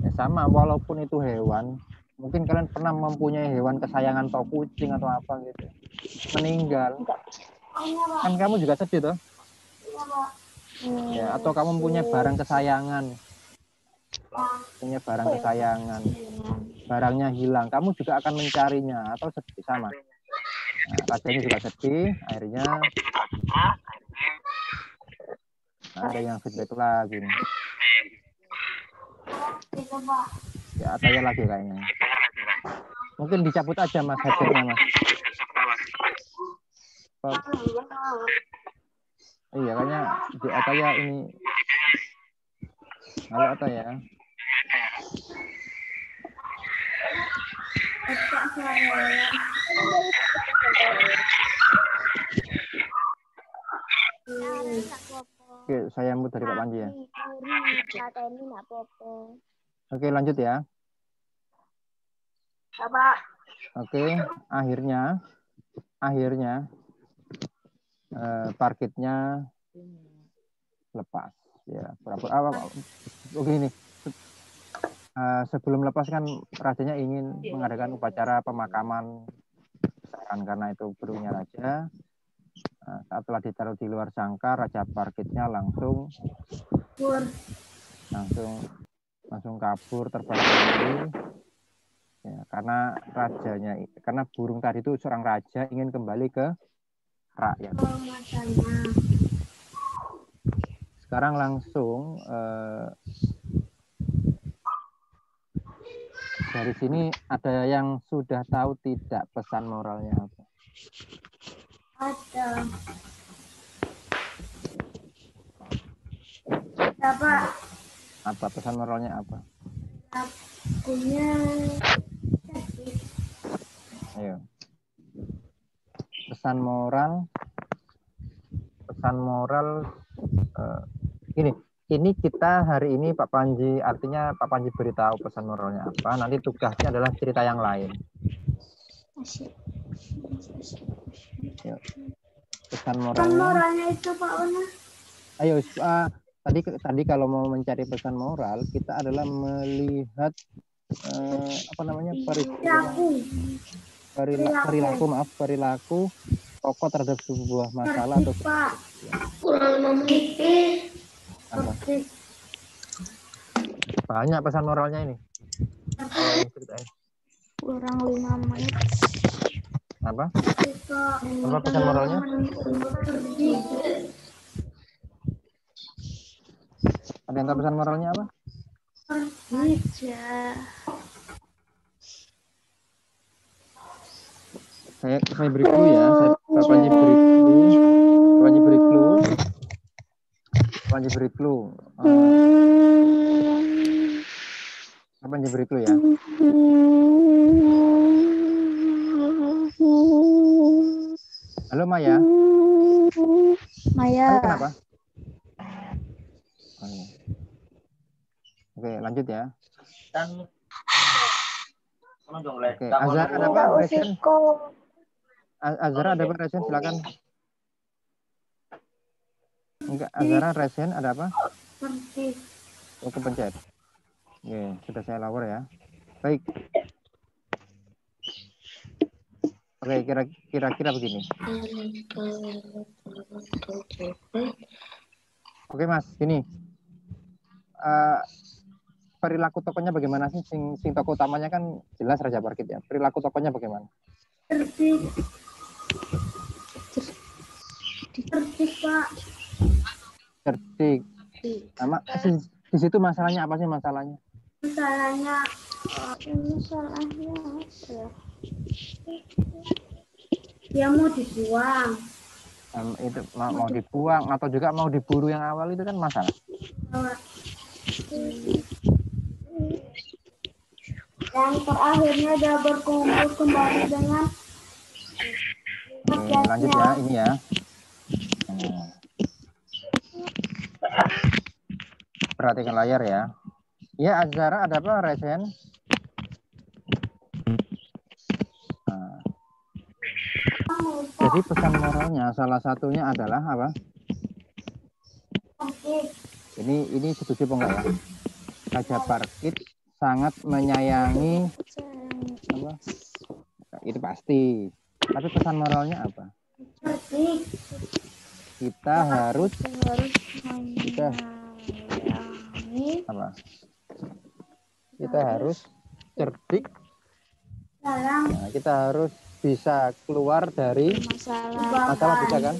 Ya, sama, walaupun itu hewan, mungkin kalian pernah mempunyai hewan kesayangan atau kucing atau apa gitu, meninggal, kan kamu juga sedih toh? Ya, atau kamu punya barang kesayangan, barangnya hilang, kamu juga akan mencarinya atau sedih sama. Nah, rajanya juga sedih, akhirnya ada yang feedback lagi nih. Ya, ataya lagi kayaknya. Mungkin dicabut aja Mas headsetnya Mas. Iya, kayaknya di ataya ini. Halo ataya. Oke, saya mute dari Pak Panji ya. Oke, lanjut ya. Oke, akhirnya Parkitnya lepas. Ya, oke ini. Sebelum lepas kan rajanya ingin mengadakan upacara pemakaman karena itu burungnya raja. Saat telah ditaruh di luar sangkar, Raja Parkitnya langsung kabur terbang sendiri. Ya, karena burung tadi itu seorang raja ingin kembali ke rakyat. Sekarang langsung dari sini ada yang sudah tahu tidak pesan moralnya apa? Ada. Apa pesan moralnya apa? Ayo. Pesan moral ini kita hari ini Pak Panji, artinya Pak Panji beritahu pesan moralnya apa, nanti tugasnya adalah cerita yang lain. Ya. Pesan moralnya itu Pak Una. Ayo, tadi kalau mau mencari pesan moral, kita adalah melihat perilaku tokoh terhadap sebuah masalah atau banyak pesan moralnya ini. Kurang 5 menit. Apa pesan moralnya? Ada yang tahu pesan moralnya apa? Kerja. Saya beri clue ya. Pak Panji beri clue. Pak Panji beri clue. Pak Panji beri clue. Pak Panji beri clue ya. Halo Maya. Maya. Maya kenapa? Oke, lanjut ya. Oke, Azhar ada apa? Resen. Azhar ada apa? Resen, silakan. Enggak, Azhara Resen ada apa? Oh, kepencet. Oke, sudah saya lapor ya. Baik. Oke, kira-kira begini. Oke Mas, ini perilaku tokonya bagaimana sih? Sing tokoh utamanya kan jelas Raja Parkit ya. Perilaku tokonya bagaimana? Cerdik Pak. Cerdik. Sama di situ masalahnya apa sih masalahnya? Masalahnya dia mau dibuang. Itu mau dibuang atau juga mau diburu yang awal itu kan masalah. Dan terakhirnya dia berkumpul kembali dengan Oke, lanjut ya ini ya. Perhatikan layar ya. Ya Azhara ada apa Resen? Jadi pesan moralnya salah satunya adalah apa? Ini setuju apa enggak ya? Raja Parkit sangat menyayangi apa? Itu pasti. Tapi pesan moralnya apa? Kita harus apa? Kita harus cerdik. Nah, kita harus bisa keluar dari masalah bisa kan?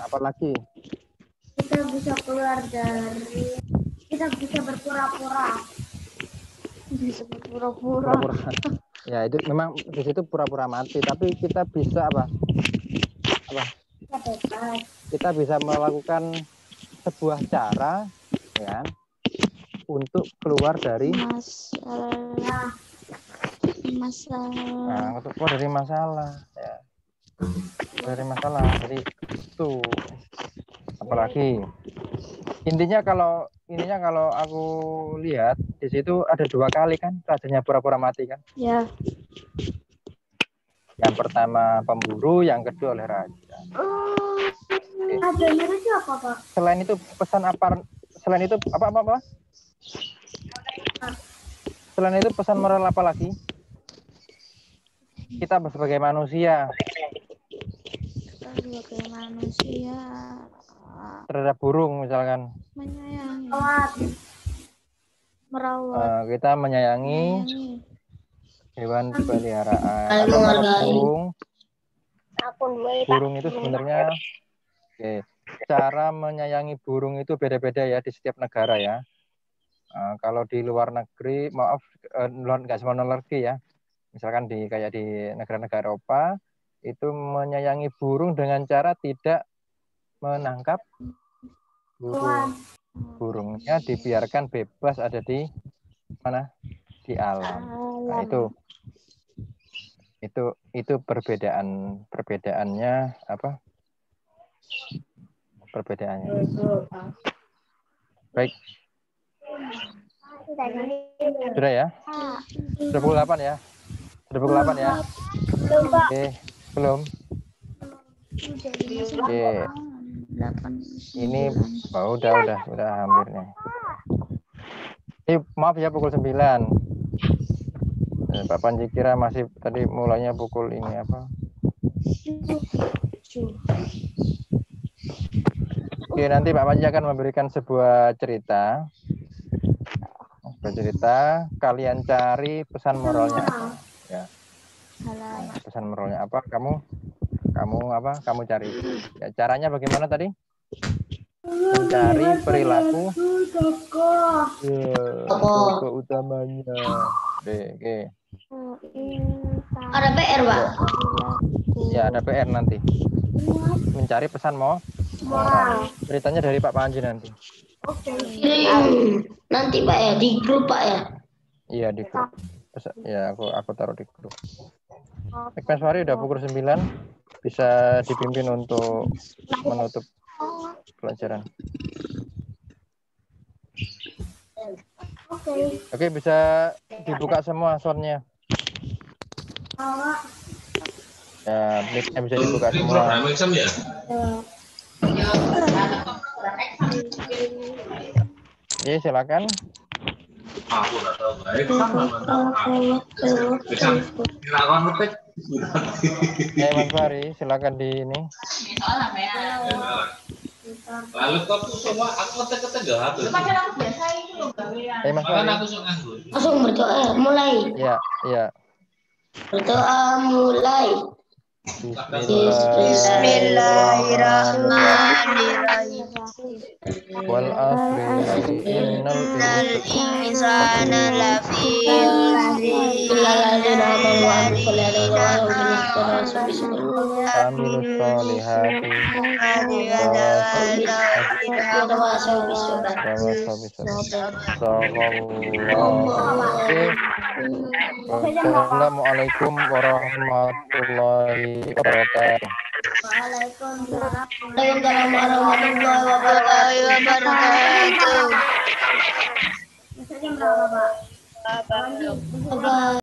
Apalagi kita bisa keluar dari, kita bisa berpura-pura. Pura-pura. Ya itu memang di situ pura-pura mati, tapi kita bisa apa? Kita bisa melakukan sebuah cara ya untuk keluar dari masalah. Nah, untuk keluar dari masalah ya. Dari masalah. Jadi itu apalagi intinya kalau aku lihat di situ ada 2 kali kan rajanya pura-pura mati kan? Ya. Yang pertama pemburu, yang kedua oleh raja. Adanya itu apa, Pak? Selain itu pesan apa? Selain itu apa? Selain itu pesan moral apa lagi? Kita sebagai manusia terhadap burung misalkan menyayangi, merawat, kita menyayangi hewan peliharaan. Burung itu sebenarnya cara menyayangi burung itu beda-beda ya di setiap negara ya. Kalau di luar negeri, nggak semua luar negeri ya. Misalkan kayak di negara-negara Eropa itu menyayangi burung dengan cara tidak menangkap burung. Burungnya dibiarkan bebas ada di mana? Di alam. Nah, itu perbedaannya apa? Perbedaannya. Baik. Sudah ya? Sudah pukul 8 ya? Sudah pukul 8 ya? Oke, belum? Oke. Ini udah hampir nih. Maaf ya pukul 9. Pak Panji kira masih tadi mulainya pukul ini apa? Oke, nanti Pak Panji akan memberikan sebuah cerita. Kalian cari pesan moralnya apa? Ya. Nah, pesan moralnya apa? Kamu cari. Ya, caranya bagaimana tadi? mencari perilaku Apa? pokok utamanya. Oke. Ada PR, Pak. Ya, ada PR nanti. Mencari pesan moral. Ceritanya dari Pak Panji nanti. Nanti Pak ya, di grup Pak ya. Iya, di grup. Ya, aku taruh di grup. Mas Fahri udah pukul 9. Bisa dipimpin untuk menutup pelajaran. Oke, bisa dibuka semua soundnya. Ya, mic-nya bisa dibuka Ini semua. program exam ya? Oke, silakan. Aku nggak tahu. Exam. Dilakukan ngetik. Mas Fahri, silakan di ini. Lalu kok semua aku ngetik gak habis. Mas Makanya Fahri. aku suka nganggur. Langsung berdoa, mulai. Iya. Berdoa mulai. Bismillahirrahmanirrahim. Wal asri innal insana lafi amilus solihati Assalamualaikum warahmatullahi wabarakatuh. Waalaikumsalam warahmatullahi wabarakatuh. Jam berapa, Pak? Bye.